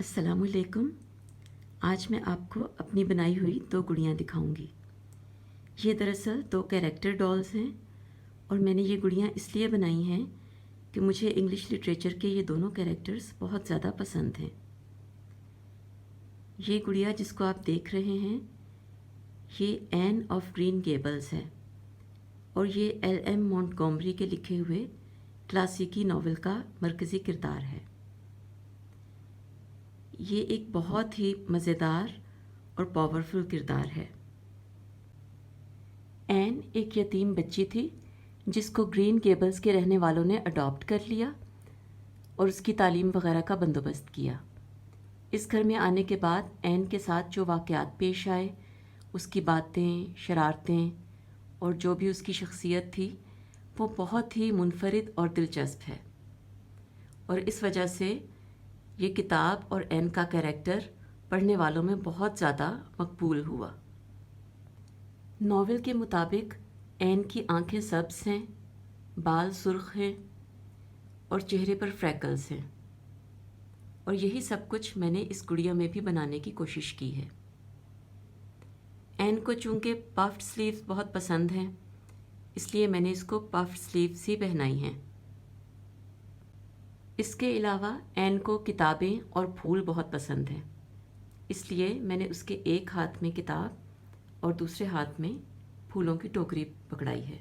अस्सलाम वालेकुम। आज मैं आपको अपनी बनाई हुई 2 गुड़ियाँ दिखाऊंगी। ये दरअसल 2 कैरेक्टर डॉल्स हैं और मैंने ये गुड़ियाँ इसलिए बनाई हैं कि मुझे इंग्लिश लिटरेचर के ये दोनों कैरेक्टर्स बहुत ज़्यादा पसंद हैं। ये गुड़िया जिसको आप देख रहे हैं ये एन ऑफ ग्रीन गेबल्स है और ये एल.एम. मॉन्टगोमरी के लिखे हुए क्लासिकी नावल का मरकज़ी किरदार है। ये एक बहुत ही मज़ेदार और पावरफुल किरदार है। एन एक यतीम बच्ची थी जिसको ग्रीन गेबल्स के रहने वालों ने अडॉप्ट कर लिया और उसकी तालीम वगैरह का बंदोबस्त किया। इस घर में आने के बाद एन के साथ जो वाक़यात पेश आए, उसकी बातें, शरारतें और जो भी उसकी शख्सियत थी वो बहुत ही मुनफरिद और दिलचस्प है और इस वजह से ये किताब और एन का कैरेक्टर पढ़ने वालों में बहुत ज़्यादा मकबूल हुआ। नावल के मुताबिक एन की आंखें सब्ज़ हैं, बाल सुर्ख हैं और चेहरे पर फ्रैकल्स हैं और यही सब कुछ मैंने इस गुड़िया में भी बनाने की कोशिश की है। एन को चूँकि पफ्ड स्लीव्स बहुत पसंद हैं इसलिए मैंने इसको पफ्ड स्लीव्स ही पहनाई हैं। इसके अलावा एन को किताबें और फूल बहुत पसंद हैं, इसलिए मैंने उसके एक हाथ में किताब और दूसरे हाथ में फूलों की टोकरी पकड़ाई है।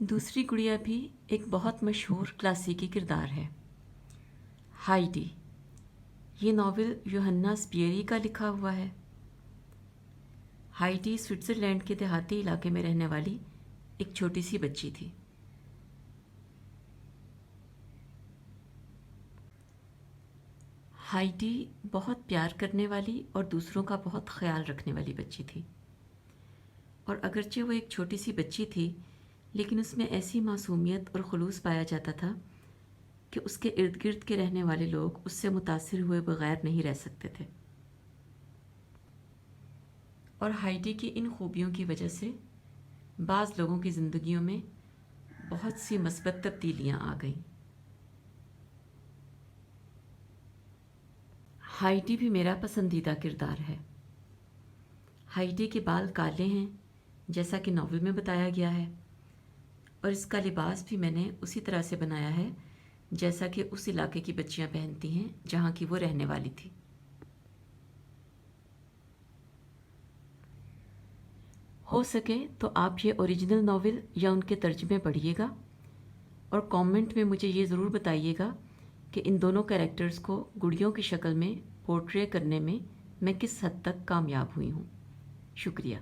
दूसरी गुड़िया भी एक बहुत मशहूर क्लासिकी किरदार है, हाइडी। ये नावल यूहन्ना स्पियरी का लिखा हुआ है। हाइडी स्विट्ज़रलैंड के देहाती इलाके में रहने वाली एक छोटी सी बच्ची थी। हाइडी बहुत प्यार करने वाली और दूसरों का बहुत ख्याल रखने वाली बच्ची थी और अगरचे वो एक छोटी सी बच्ची थी लेकिन उसमें ऐसी मासूमियत और खुलूस पाया जाता था कि उसके इर्द गिर्द के रहने वाले लोग उससे मुतासिर हुए बगैर नहीं रह सकते थे और हाइडी की इन खूबियों की वजह से बाज़ लोगों की ज़िंदगियों में बहुत सी मस्बत तब्दीलियाँ आ गईं। हाइडी भी मेरा पसंदीदा किरदार है। हाइडी के बाल काले हैं जैसा कि नावल में बताया गया है और इसका लिबास भी मैंने उसी तरह से बनाया है जैसा कि उस इलाके की बच्चियां पहनती हैं जहाँ की वो रहने वाली थी। हो सके तो आप ये ओरिजिनल नावल या उनके तर्जुमे पढ़िएगा और कमेंट में मुझे ये ज़रूर बताइएगा कि इन दोनों कैरेक्टर्स को गुड़ियों की शक्ल में पोर्ट्रे करने में मैं किस हद तक कामयाब हुई हूँ। शुक्रिया।